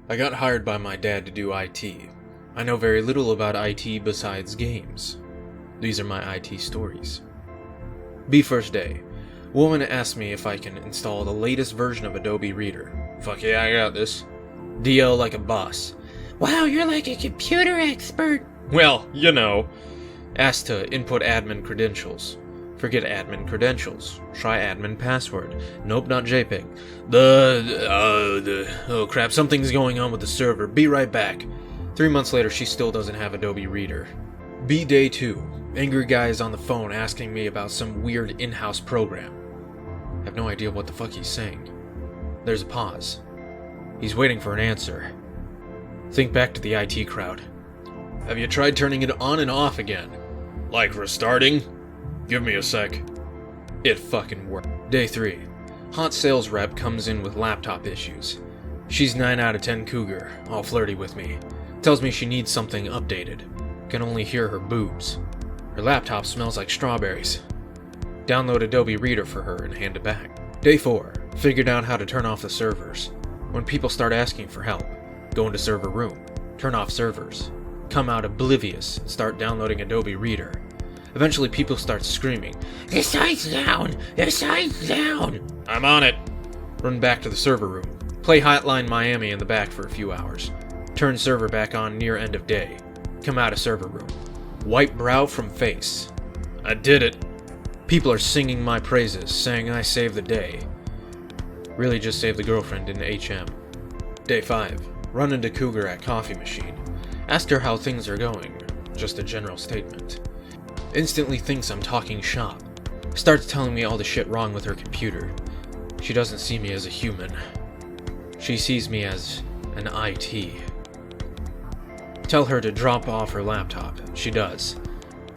I got hired by my dad to do IT. I know very little about IT besides games. These are my IT stories. B first day. Woman asked me if I can install the latest version of Adobe Reader. Fuck yeah, I got this. DL like a boss. Wow, you're like a computer expert. Well, you know. Asked to input admin credentials. Forget admin credentials. Try admin password. Nope, not JPEG. Oh crap, something's going on with the server. Be right back. 3 months later, she still doesn't have Adobe Reader. B day 2. Angry guy is on the phone asking me about some weird in-house program. I have no idea what the fuck he's saying. There's a pause. He's waiting for an answer. Think back to the IT crowd. Have you tried turning it on and off again? Like restarting? Give me a sec. It fucking worked. Day 3. Hot sales rep comes in with laptop issues. She's 9 out of 10 cougar, all flirty with me. Tells me she needs something updated. Can only hear her boobs. Her laptop smells like strawberries. Download Adobe Reader for her and hand it back. Day 4. Figured out how to turn off the servers. When people start asking for help, go into server room, turn off servers, come out oblivious and start downloading Adobe Reader. Eventually people start screaming, "The site's down! The site's down!" I'm on it! Run back to the server room. Play Hotline Miami in the back for a few hours. Turn server back on near end of day. Come out of server room. Wipe brow from face. I did it. People are singing my praises, saying I saved the day. Really just saved the girlfriend in HM. Day 5. Run into Cougar at coffee machine. Asked her how things are going. Just a general statement. Instantly thinks I'm talking shop. Starts telling me all the shit wrong with her computer. She doesn't see me as a human. She sees me as an IT. Tell her to drop off her laptop. She does.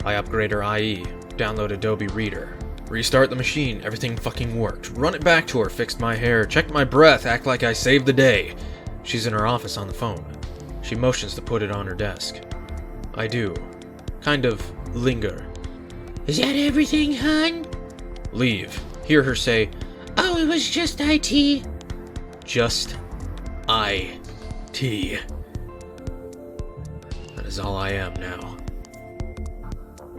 I upgrade her IE, download Adobe Reader, restart the machine, everything fucking worked. Run it back to her, fixed my hair, checked my breath, act like I saved the day. She's in her office on the phone. She motions to put it on her desk. I do. Kind of linger. Is that everything, hon? Leave. Hear her say, "Oh, it was just IT." Just IT. That is all I am now.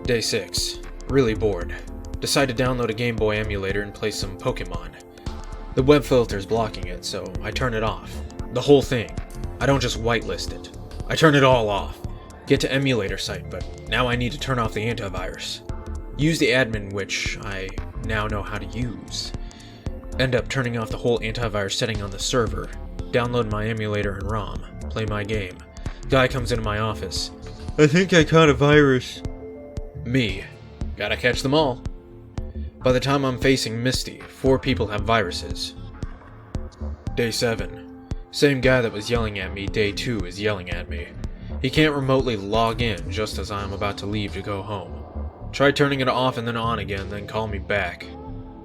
Day 6. Really bored. Decide to download a Game Boy emulator and play some Pokemon. The web filter's blocking it, so I turn it off. The whole thing. I don't just whitelist it. I turn it all off. Get to emulator site, but now I need to turn off the antivirus. Use the admin, which I now know how to use. End up turning off the whole antivirus setting on the server. Download my emulator and ROM. Play my game. Guy comes into my office. I think I caught a virus. Me. Gotta catch them all. By the time I'm facing Misty, 4 people have viruses. Day 7. Same guy that was yelling at me, day 2 is yelling at me. He can't remotely log in just as I'm about to leave to go home. Try turning it off and then on again, then call me back.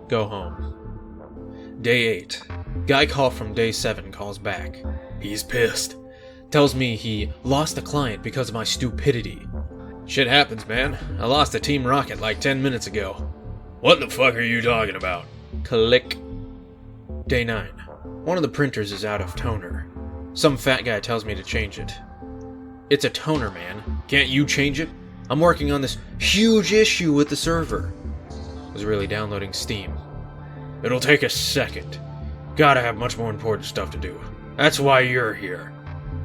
Go home. Day 8. Guy call from day 7 calls back. He's pissed. Tells me he lost a client because of my stupidity. Shit happens, man. I lost a Team Rocket like 10 minutes ago. What the fuck are you talking about? Click. Day 9. One of the printers is out of toner. Some fat guy tells me to change it. It's a toner, man. Can't you change it? I'm working on this huge issue with the server. Was really downloading Steam. It'll take a second. Gotta have much more important stuff to do. That's why you're here.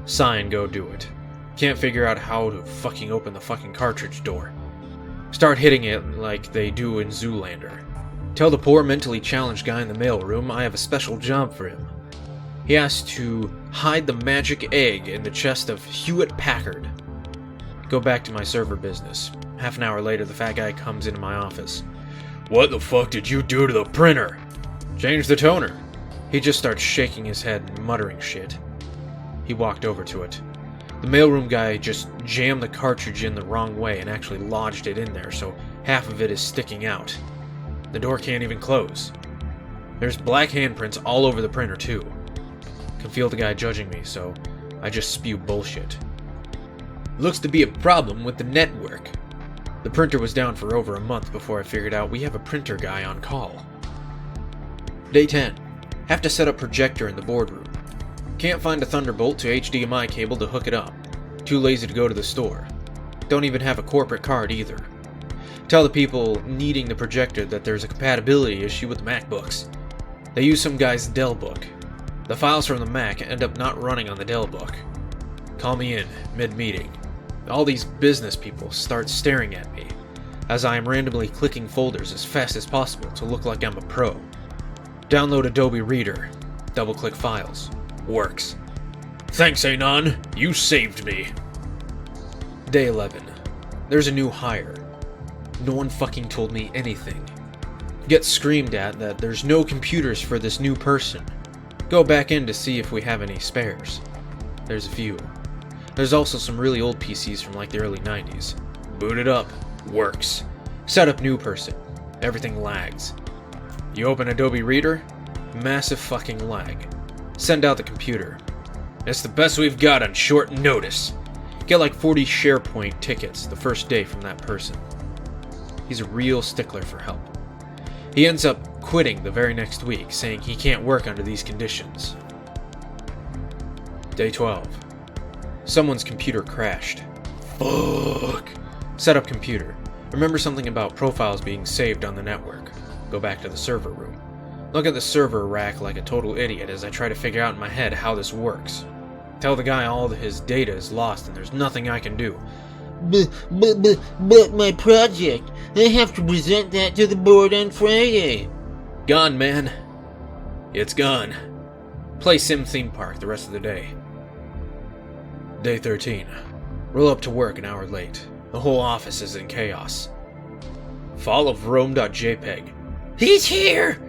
Sign, go do it. Can't figure out how to fucking open the fucking cartridge door. Start hitting it like they do in Zoolander. Tell the poor mentally challenged guy in the mailroom I have a special job for him. He has to hide the magic egg in the chest of Hewlett Packard. Go back to my server business. Half an hour later, the fat guy comes into my office. What the fuck did you do to the printer? Change the toner. He just starts shaking his head and muttering shit. He walked over to it. The mailroom guy just jammed the cartridge in the wrong way and actually lodged it in there, so half of it is sticking out. The door can't even close. There's black handprints all over the printer too. Can feel the guy judging me, so I just spew bullshit. Looks to be a problem with the network. The printer was down for over a month before I figured out we have a printer guy on call. Day 10. Have to set up projector in the boardroom. Can't find a Thunderbolt to HDMI cable to hook it up. Too lazy to go to the store. Don't even have a corporate card either. Tell the people needing the projector that there's a compatibility issue with the MacBooks. They use some guy's Dell book. The files from the Mac end up not running on the Dell book. Call me in, mid-meeting. All these business people start staring at me, as I am randomly clicking folders as fast as possible to look like I'm a pro. Download Adobe Reader. Double-click files. Works. Thanks, Anon. You saved me. Day 11. There's a new hire. No one fucking told me anything. Get screamed at that there's no computers for this new person. Go back in to see if we have any spares. There's a few. There's also some really old PCs from like the early 90s. Boot it up. Works. Set up new person. Everything lags. You open Adobe Reader? Massive fucking lag. Send out the computer. It's the best we've got on short notice. Get like 40 SharePoint tickets the first day from that person. He's a real stickler for help. He ends up quitting the very next week, saying he can't work under these conditions. Day 12. Someone's computer crashed. Fuck. Set up computer. Remember something about profiles being saved on the network. Go back to the server room. Look at the server rack like a total idiot as I try to figure out in my head how this works. Tell the guy all of his data is lost and there's nothing I can do. But my project. I have to present that to the board on Friday. Gone, man. It's gone. Play Sim Theme Park the rest of the day. Day 13. Roll up to work an hour late. The whole office is in chaos. Fall of Rome.jpg. He's here!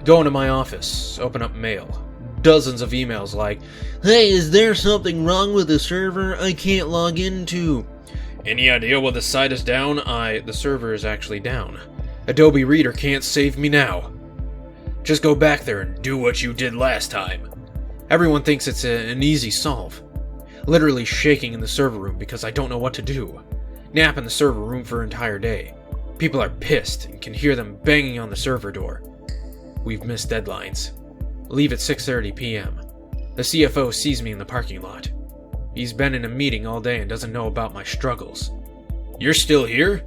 Go into my office. Open up mail. Dozens of emails like, Hey, is there something wrong with the server I can't log into? Any idea why the site is down? The server is actually down. Adobe Reader can't save me now. Just go back there and do what you did last time. Everyone thinks it's an easy solve. Literally shaking in the server room because I don't know what to do. Nap in the server room for an entire day. People are pissed and can hear them banging on the server door. We've missed deadlines. Leave at 6:30 p.m. The CFO sees me in the parking lot. He's been in a meeting all day and doesn't know about my struggles. You're still here?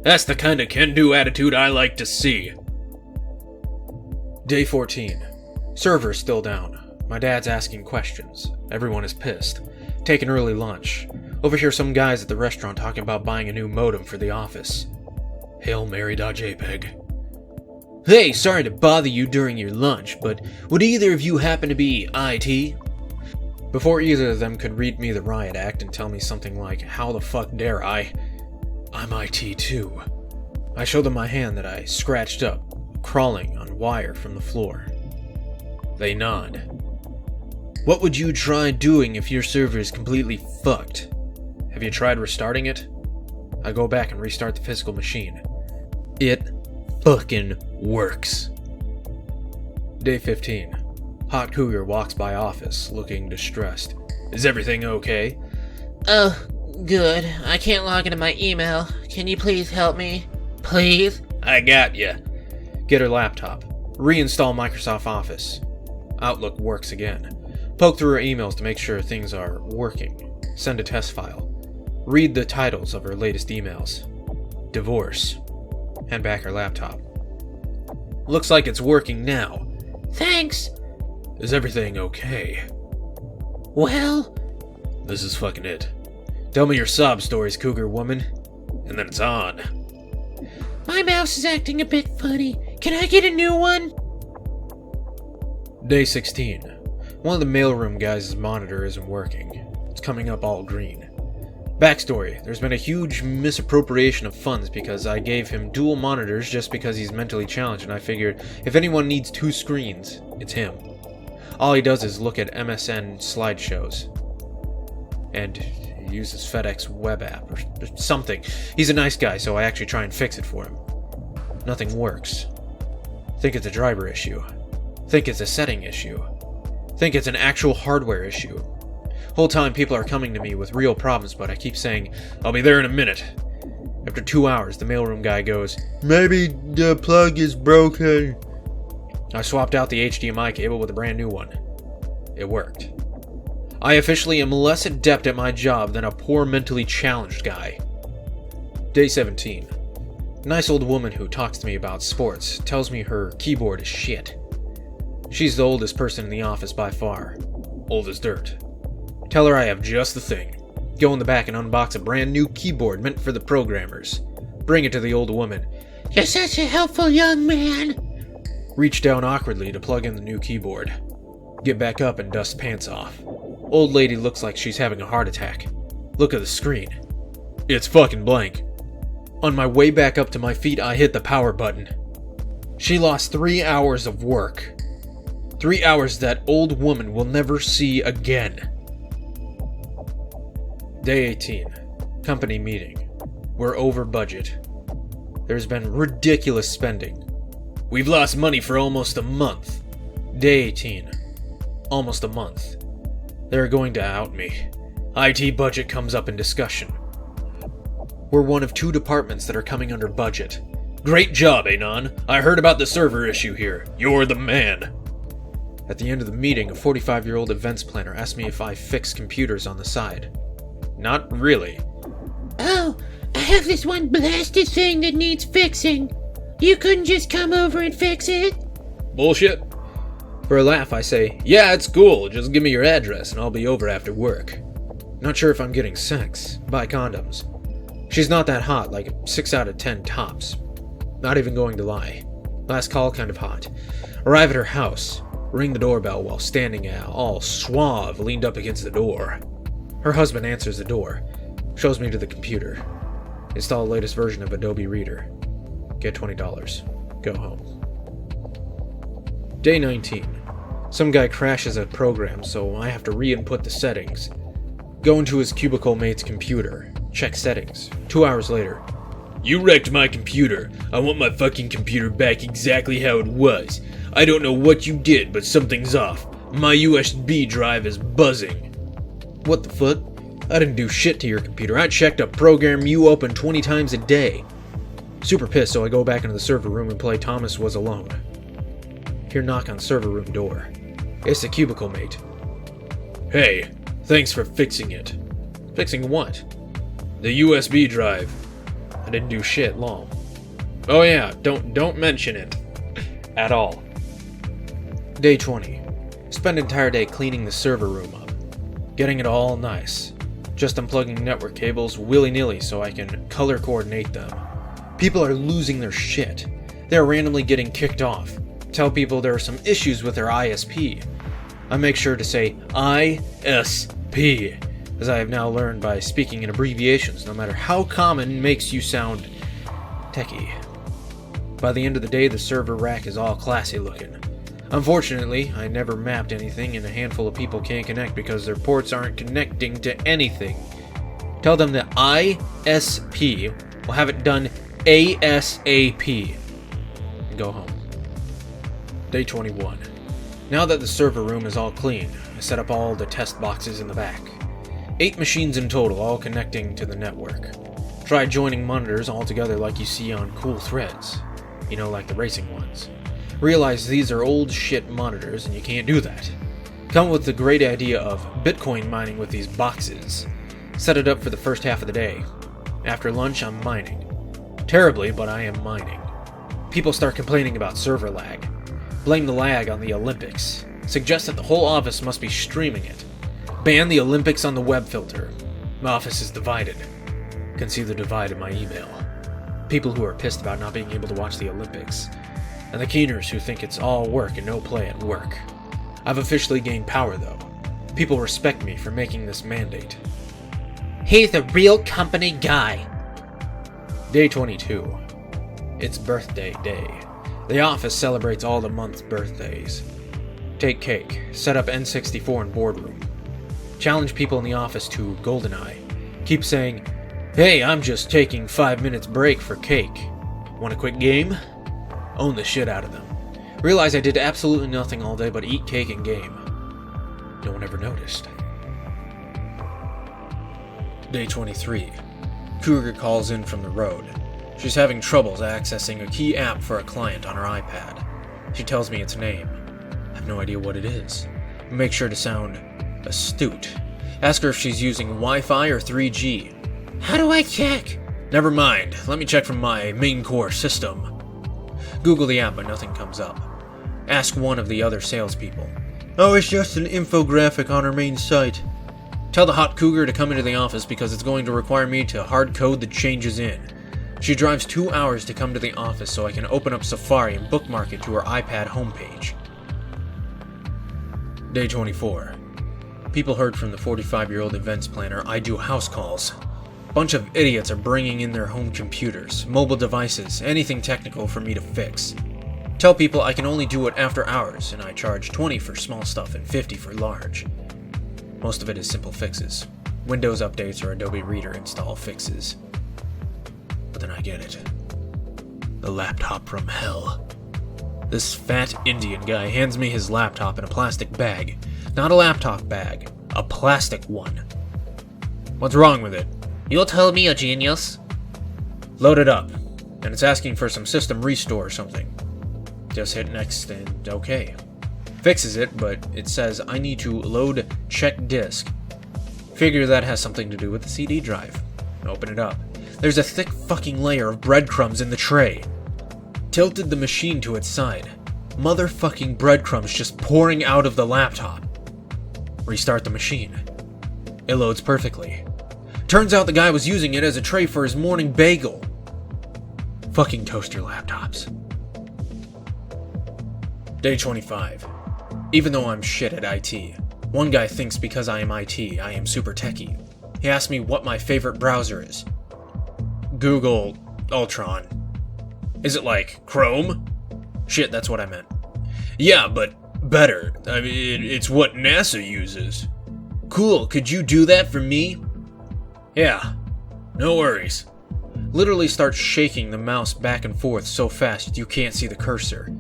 That's the kind of can-do attitude I like to see. Day 14. Server's still down. My dad's asking questions. Everyone is pissed. Take an early lunch. Overhear some guys at the restaurant talking about buying a new modem for the office. Hail Mary.jpg. Hey, sorry to bother you during your lunch, but would either of you happen to be IT? Before either of them could read me the riot act and tell me something like, how the fuck dare I? I'm IT too. I show them my hand that I scratched up, crawling on wire from the floor. They nod. What would you try doing if your server is completely fucked? Have you tried restarting it? I go back and restart the physical machine. It fucking works. Day 15. Hot Cougar walks by office, looking distressed. Is everything okay? Oh, good. I can't log into my email. Can you please help me? Please? I got ya. Get her laptop. Reinstall Microsoft Office. Outlook works again. Poke through her emails to make sure things are working. Send a test file. Read the titles of her latest emails. Divorce. Hand back her laptop. Looks like it's working now. Thanks. Is everything okay? Well? This is fucking it. Tell me your sob stories, Cougar woman. And then it's on. My mouse is acting a bit funny. Can I get a new one? Day 16. One of the mailroom guys' monitor isn't working. It's coming up all green. Backstory. There's been a huge misappropriation of funds because I gave him dual monitors just because he's mentally challenged, and I figured if anyone needs two screens, it's him. All he does is look at MSN slideshows. And he uses FedEx web app or something. He's a nice guy, so I actually try and fix it for him. Nothing works. Think it's a driver issue. Think it's a setting issue. Think it's an actual hardware issue. Whole time people are coming to me with real problems, but I keep saying, I'll be there in a minute. After 2 hours, the mailroom guy goes, maybe the plug is broken. I swapped out the HDMI cable with a brand new one. It worked. I officially am less adept at my job than a poor mentally challenged guy. Day 17. Nice old woman who talks to me about sports tells me her keyboard is shit. She's the oldest person in the office by far. Old as dirt. Tell her I have just the thing. Go in the back and unbox a brand new keyboard meant for the programmers. Bring it to the old woman. You're such a helpful young man. Reach down awkwardly to plug in the new keyboard. Get back up and dust pants off. Old lady looks like she's having a heart attack. Look at the screen. It's fucking blank. On my way back up to my feet, I hit the power button. She lost 3 hours of work. 3 hours that old woman will never see again. Day 18. Company meeting. We're over budget. There's been ridiculous spending. We've lost money for almost a month. Day 18. Almost a month. They're going to out me. IT budget comes up in discussion. We're one of 2 departments that are coming under budget. Great job, Anon. I heard about the server issue here. You're the man. At the end of the meeting, a 45-year-old events planner asked me if I fix computers on the side. Not really. Oh, I have this one blasted thing that needs fixing. You couldn't just come over and fix it? Bullshit. For a laugh, I say, yeah, it's cool. Just give me your address and I'll be over after work. Not sure if I'm getting sex. Buy condoms. She's not that hot, like 6 out of 10 tops. Not even going to lie. Last call, kind of hot. Arrive at her house. Ring the doorbell while standing all suave, leaned up against the door. Her husband answers the door. Shows me to the computer. Install the latest version of Adobe Reader. Get $20. Go home. Day 19. Some guy crashes a program, so I have to re-input the settings. Go into his cubicle mate's computer. Check settings. 2 hours later. You wrecked my computer. I want my fucking computer back exactly how it was. I don't know what you did, but something's off. My USB drive is buzzing. What the fuck? I didn't do shit to your computer. I checked a program you open 20 times a day. Super pissed, so I go back into the server room and play Thomas Was Alone. Hear knock on server room door. It's the cubicle mate. Hey, thanks for fixing it. Fixing what? The USB drive. I didn't do shit, lol. Oh yeah, don't mention it. At all. Day 20. Spend entire day cleaning the server room up. Getting it all nice. Just unplugging network cables willy-nilly so I can color coordinate them. People are losing their shit. They're randomly getting kicked off. Tell people there are some issues with their ISP. I make sure to say ISP, as I have now learned by speaking in abbreviations, no matter how common makes you sound techie. By the end of the day, the server rack is all classy looking. Unfortunately, I never mapped anything and a handful of people can't connect because their ports aren't connecting to anything. Tell them that ISP will have it done ASAP. And go home. Day 21. Now that the server room is all clean, I set up all the test boxes in the back. 8 machines in total, all connecting to the network. Try joining monitors all together like you see on cool threads. You know, like the racing ones. Realize these are old shit monitors and you can't do that. Come up with the great idea of Bitcoin mining with these boxes. Set it up for the first half of the day. After lunch, I'm mining. Terribly, but I am mining. People start complaining about server lag. Blame the lag on the Olympics. Suggest that the whole office must be streaming it. Ban the Olympics on the web filter. My office is divided. Can see the divide in my email. People who are pissed about not being able to watch the Olympics. And the keeners who think it's all work and no play at work. I've officially gained power, though. People respect me for making this mandate. He's the real company guy. Day 22. It's birthday day. The office celebrates all the month's birthdays. Take cake. Set up N64 in boardroom. Challenge people in the office to GoldenEye. Keep saying, hey, I'm just taking 5 minutes break for cake. Want a quick game? Own the shit out of them. Realize I did absolutely nothing all day but eat cake and game. No one ever noticed. Day 23. Cougar calls in from the road. She's having troubles accessing a key app for a client on her iPad. She tells me its name. I have no idea what it is. Make sure to sound Astute. Ask her if she's using Wi-Fi or 3G. How do I check? Never mind. Let me check from my main core system. Google the app, but nothing comes up. Ask one of the other salespeople. Oh, it's just an infographic on our main site. Tell the hot cougar to come into the office because it's going to require me to hard code the changes in. She drives 2 hours to come to the office so I can open up Safari and bookmark it to her iPad homepage. Day 24. People heard from the 45-year-old events planner I do house calls. Bunch of idiots are bringing in their home computers, mobile devices, anything technical for me to fix. Tell people I can only do it after hours, and I charge 20 for small stuff and 50 for large. Most of it is simple fixes. Windows updates or Adobe Reader install fixes. But then I get it. The laptop from hell. This fat Indian guy hands me his laptop in a plastic bag. Not a laptop bag, a plastic one. What's wrong with it? You'll tell me, a genius. Load it up, and it's asking for some system restore or something. Just hit next and okay. Fixes it, but it says I need to load check disk. Figure that has something to do with the CD drive. Open it up. There's a thick fucking layer of breadcrumbs in the tray. Tilted the machine to its side. Motherfucking breadcrumbs just pouring out of the laptop. Restart the machine. It loads perfectly. Turns out the guy was using it as a tray for his morning bagel. Fucking toaster laptops. Day 25. Even though I'm shit at IT, one guy thinks because I am IT, I am super techie. He asked me what my favorite browser is. Google Ultron. Is it like Chrome? Shit, that's what I meant. Yeah, but better. I mean, it's what NASA uses. Cool, could you do that for me? Yeah, no worries. Literally start shaking the mouse back and forth so fast you can't see the cursor.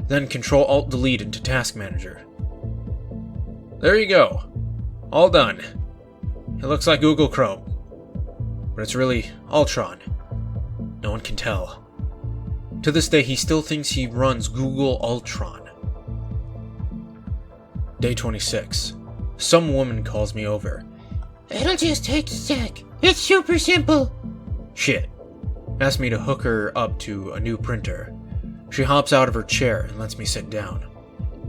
Then Control-Alt-Delete into Task Manager. There you go. All done. It looks like Google Chrome. But it's really Ultron. No one can tell. To this day, he still thinks he runs Google Ultron. Day 26. Some woman calls me over. It'll just take a sec. It's super simple. Shit. Asked me to hook her up to a new printer. She hops out of her chair and lets me sit down.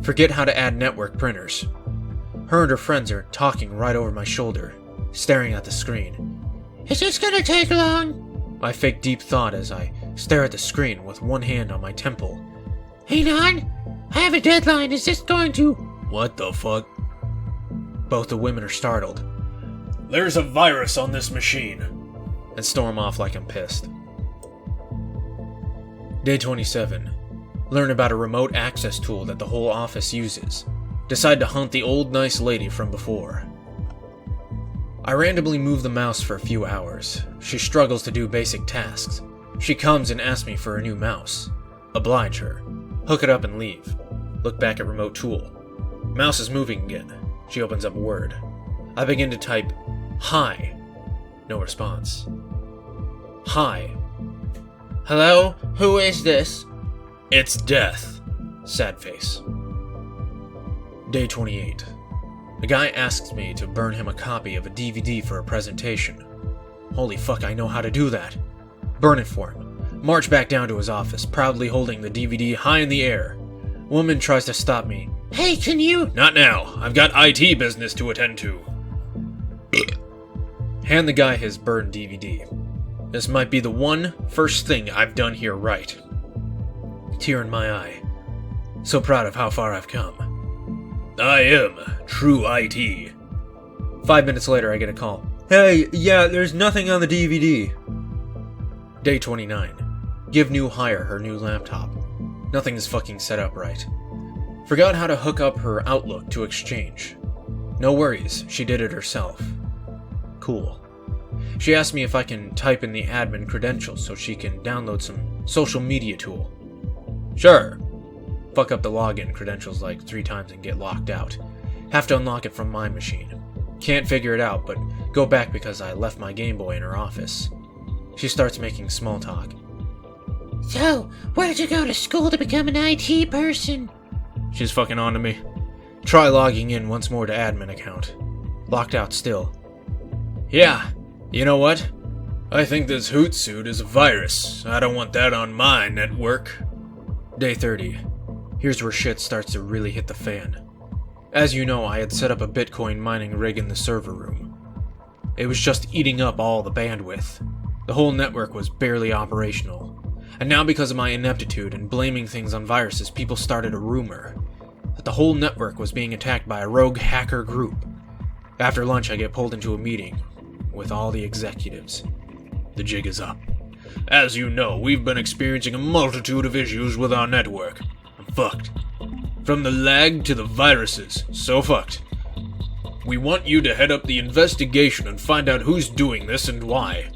Forget how to add network printers. Her and her friends are talking right over my shoulder, staring at the screen. Is this gonna take long? I fake deep thought as I stare at the screen with one hand on my temple. Hang on. I have a deadline. Is this going to... What the fuck? Both the women are startled. There's a virus on this machine. And storm off like I'm pissed. Day 27. Learn about a remote access tool that the whole office uses. Decide to hunt the old nice lady from before. I randomly move the mouse for a few hours. She struggles to do basic tasks. She comes and asks me for a new mouse. Oblige her. Hook it up and leave. Look back at remote tool. Mouse is moving again. She opens up Word. I begin to type, "Hi." No response. "Hi." Hello? Who is this? It's Death. Sad face. Day 28. A guy asks me to burn him a copy of a DVD for a presentation. Holy fuck, I know how to do that. Burn it for him. March back down to his office, proudly holding the DVD high in the air. Woman tries to stop me. Hey, can you... Not now. I've got IT business to attend to. Hand the guy his burned DVD. This might be the first thing I've done here right. Tear in my eye. So proud of how far I've come. I am true IT. 5 minutes later, I get a call. Hey, yeah, there's nothing on the DVD. Day 29. Give new hire her new laptop. Nothing is fucking set up right. Forgot how to hook up her Outlook to Exchange. No worries, she did it herself. Cool. She asked me if I can type in the admin credentials so she can download some social media tool. Sure. Fuck up the login credentials like 3 times and get locked out. Have to unlock it from my machine. Can't figure it out, but go back because I left my Game Boy in her office. She starts making small talk. So, where'd you go to school to become an IT person? She's fucking on to me. Try logging in once more to admin account. Locked out still. Yeah, you know what? I think this Hootsuite is a virus. I don't want that on my network. Day 30. Here's where shit starts to really hit the fan. As you know, I had set up a Bitcoin mining rig in the server room. It was just eating up all the bandwidth. The whole network was barely operational. And now because of my ineptitude and blaming things on viruses, people started a rumor that the whole network was being attacked by a rogue hacker group. After lunch, I get pulled into a meeting with all the executives. The jig is up. As you know, we've been experiencing a multitude of issues with our network. I'm fucked. From the lag to the viruses, so fucked. We want you to head up the investigation and find out who's doing this and why.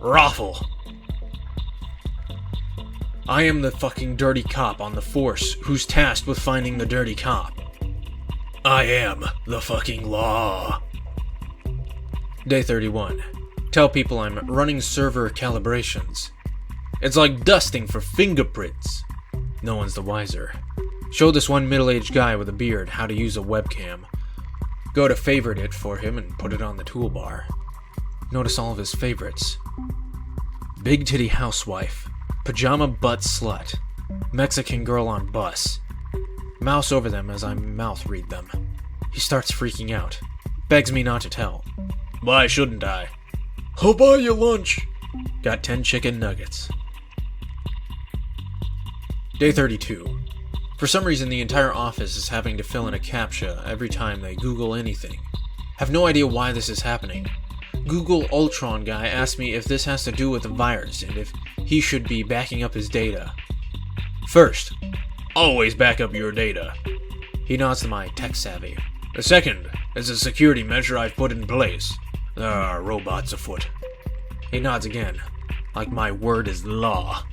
Raffle. I am the fucking dirty cop on the force who's tasked with finding the dirty cop. I am the fucking law. Day 31. Tell people I'm running server calibrations. It's like dusting for fingerprints. No one's the wiser. Show this one middle-aged guy with a beard how to use a webcam. Go to favorite it for him and put it on the toolbar. Notice all of his favorites. Big titty housewife. Pajama butt slut. Mexican girl on bus. Mouse over them as I mouth read them. He starts freaking out. Begs me not to tell. Why shouldn't I? I'll buy you lunch. Got 10 chicken nuggets. Day 32. For some reason, the entire office is having to fill in a CAPTCHA every time they Google anything. Have no idea why this is happening. Google Ultron guy asked me if this has to do with the virus and if he should be backing up his data. First, always back up your data. He nods to my tech savvy. The second is a security measure I've put in place. There are robots afoot. He nods again, like my word is law.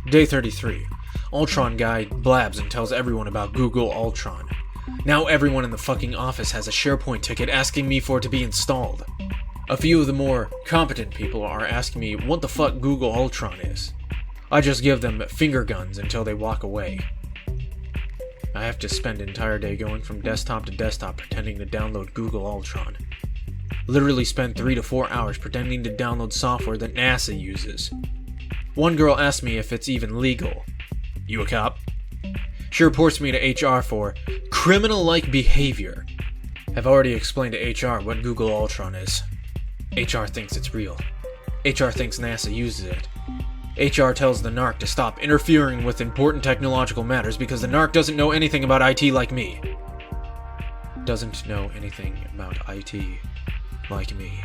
Day 33. Ultron guy blabs and tells everyone about Google Ultron. Now everyone in the fucking office has a SharePoint ticket asking me for it to be installed. A few of the more competent people are asking me what the fuck Google Ultron is. I just give them finger guns until they walk away. I have to spend an entire day going from desktop to desktop pretending to download Google Ultron. Literally spend 3 to 4 hours pretending to download software that NASA uses. One girl asked me if it's even legal. You a cop? She reports me to HR for criminal-like behavior. I've already explained to HR what Google Ultron is. HR thinks it's real. HR thinks NASA uses it. HR tells the narc to stop interfering with important technological matters because the narc doesn't know anything about IT like me. Doesn't know anything about IT like me.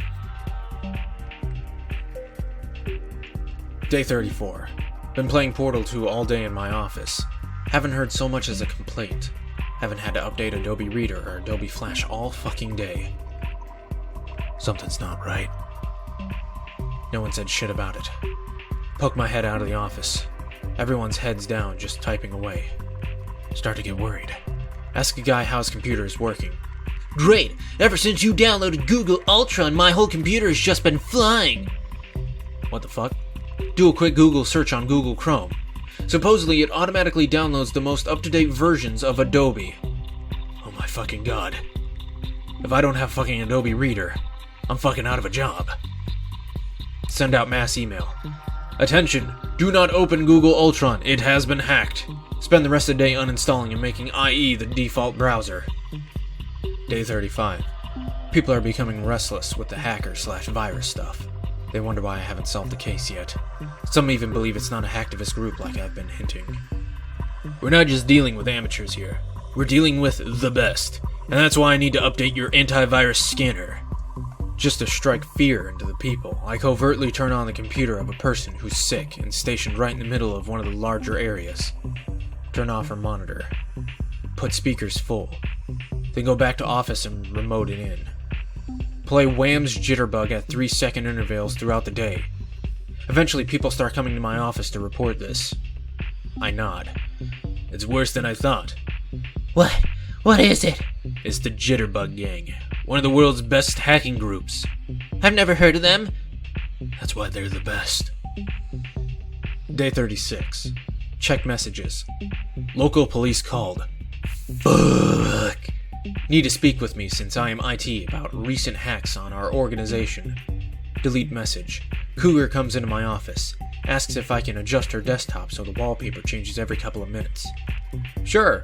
Day 34. Been playing Portal 2 all day in my office. Haven't heard so much as a complaint. Haven't had to update Adobe Reader or Adobe Flash all fucking day. Something's not right. No one said shit about it. Poke my head out of the office. Everyone's heads down, just typing away. Start to get worried. Ask a guy how his computer is working. Great! Ever since you downloaded Google Ultron, my whole computer has just been flying! What the fuck? Do a quick Google search on Google Chrome. Supposedly, it automatically downloads the most up-to-date versions of Adobe. Oh my fucking god. If I don't have fucking Adobe Reader, I'm fucking out of a job. Send out mass email. Attention! Do not open Google Ultron. It has been hacked. Spend the rest of the day uninstalling and making IE the default browser. Day 35. People are becoming restless with the hacker/virus stuff. They wonder why I haven't solved the case yet. Some even believe it's not a hacktivist group like I've been hinting. We're not just dealing with amateurs here. We're dealing with the best. And that's why I need to update your antivirus scanner. Just to strike fear into the people, I covertly turn on the computer of a person who's sick and stationed right in the middle of one of the larger areas. Turn off her monitor. Put speakers full. Then go back to office and remote it in. Play Wham's Jitterbug at 3-second intervals throughout the day. Eventually, people start coming to my office to report this. I nod. It's worse than I thought. What? What is it? It's the Jitterbug Gang, one of the world's best hacking groups. I've never heard of them. That's why they're the best. Day 36. Check messages. Local police called. Fuck. Need to speak with me since I am IT about recent hacks on our organization. Delete message. Cougar comes into my office. Asks if I can adjust her desktop so the wallpaper changes every couple of minutes. Sure.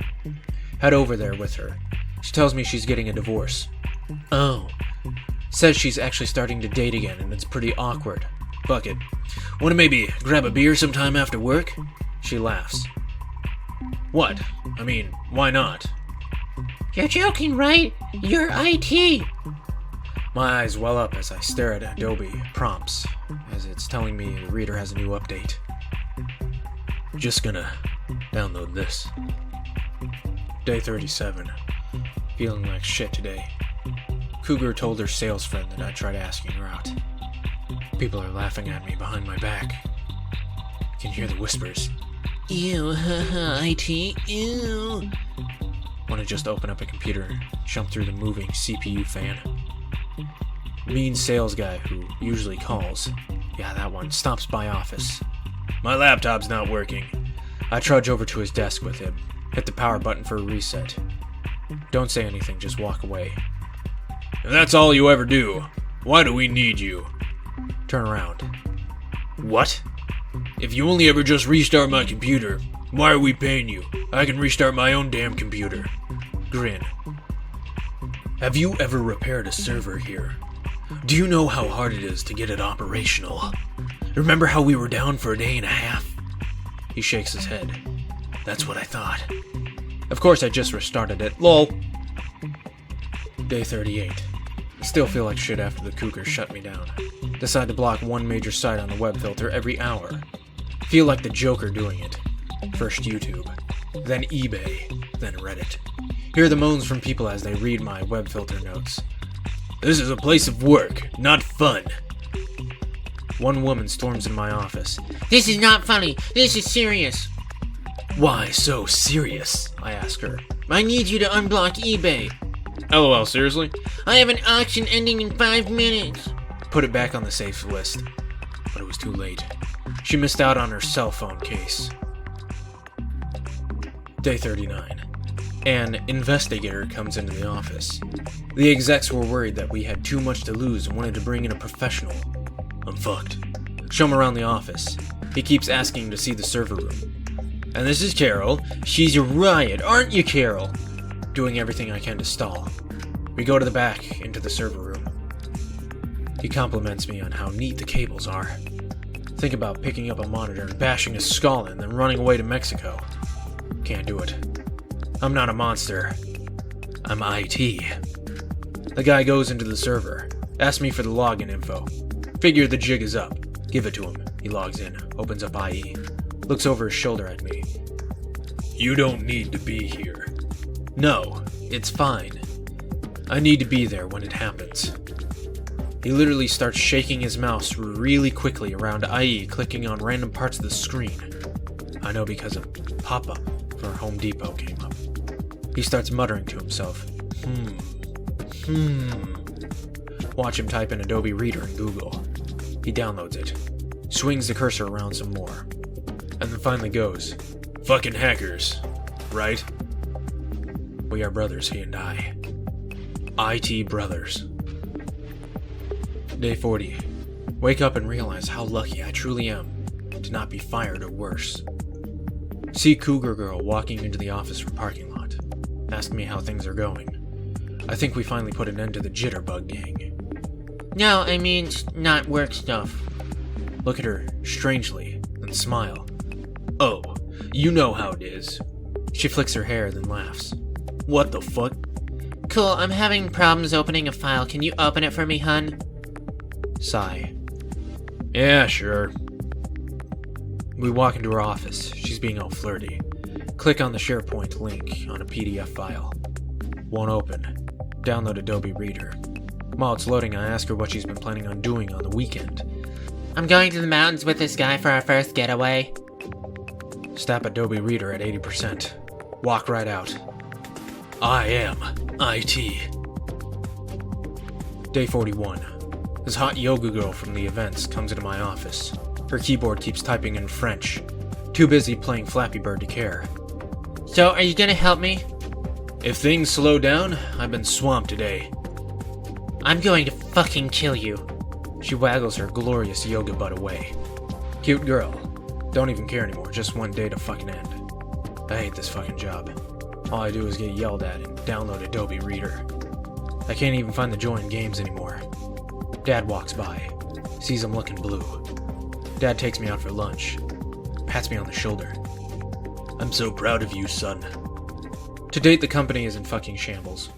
Head over there with her. She tells me she's getting a divorce. Oh. Says she's actually starting to date again and it's pretty awkward. Fuck it. Wanna maybe grab a beer sometime after work? She laughs. What? I mean, why not? You're joking, right? You're IT. My eyes well up as I stare at Adobe prompts, as it's telling me the reader has a new update. Just gonna download this. Day 37. Feeling like shit today. Cougar told her sales friend that I tried asking her out. People are laughing at me behind my back. I can hear the whispers. Ew, haha, IT, ew. Want to just open up a computer and jump through the moving CPU fan. Mean sales guy who usually calls. Yeah, that one. Stops by office. My laptop's not working. I trudge over to his desk with him. Hit the power button for a reset. Don't say anything, just walk away. If that's all you ever do, why do we need you? Turn around. What? If you only ever just restart my computer, why are we paying you? I can restart my own damn computer. Grin. Have you ever repaired a server here? Do you know how hard it is to get it operational? Remember how we were down for a day and a half? He shakes his head. That's what I thought. Of course I just restarted it. LOL. Day 38. Still feel like shit after the Cougar shut me down. Decide to block one major site on the web filter every hour. Feel like the Joker doing it. First YouTube, then eBay, then Reddit. Hear the moans from people as they read my web filter notes. This is a place of work, not fun. One woman storms into my office. This is not funny. This is serious. Why so serious? I ask her. I need you to unblock eBay. LOL, seriously? I have an auction ending in 5 minutes. Put it back on the safe list. But it was too late. She missed out on her cell phone case. Day 39. An investigator comes into the office. The execs were worried that we had too much to lose and wanted to bring in a professional. I'm fucked. Show him around the office. He keeps asking to see the server room. And this is Carol. She's a riot, aren't you, Carol? Doing everything I can to stall. We go to the back, into the server room. He compliments me on how neat the cables are. Think about picking up a monitor and bashing a skull in, then running away to Mexico. Can't do it. I'm not a monster. I'm IT. The guy goes into the server, asks me for the login info. Figure the jig is up. Give it to him. He logs in, opens up IE, looks over his shoulder at me. You don't need to be here. No, it's fine. I need to be there when it happens. He literally starts shaking his mouse really quickly around IE, clicking on random parts of the screen. I know because a pop-up for Home Depot came up. He starts muttering to himself. Watch him type in Adobe Reader in Google. He downloads it, swings the cursor around some more, and then finally goes, Fucking hackers, right? We are brothers, he and I. IT brothers. Day 40. Wake up and realize how lucky I truly am to not be fired or worse. See Cougar Girl walking into the office from parking lot. Ask me how things are going. I think we finally put an end to the jitterbug gang. No, I mean, not work stuff. Look at her strangely and smile. Oh, you know how it is. She flicks her hair, then laughs. What the fuck? Cool, I'm having problems opening a file. Can you open it for me, hun? Sigh. Yeah, sure. We walk into her office. She's being all flirty. Click on the SharePoint link on a PDF file. Won't open. Download Adobe Reader. While it's loading, I ask her what she's been planning on doing on the weekend. I'm going to the mountains with this guy for our first getaway. Stop Adobe Reader at 80%. Walk right out. I am IT. Day 41. This hot yoga girl from the events comes into my office. Her keyboard keeps typing in French. Too busy playing Flappy Bird to care. So, are you gonna help me? If things slow down, I've been swamped today. I'm going to fucking kill you. She waggles her glorious yoga butt away. Cute girl. Don't even care anymore, just one day to fucking end. I hate this fucking job. All I do is get yelled at and download Adobe Reader. I can't even find the joy in games anymore. Dad walks by, sees I'm looking blue. Dad takes me out for lunch, pats me on the shoulder. I'm so proud of you, son. To date, the company is in fucking shambles.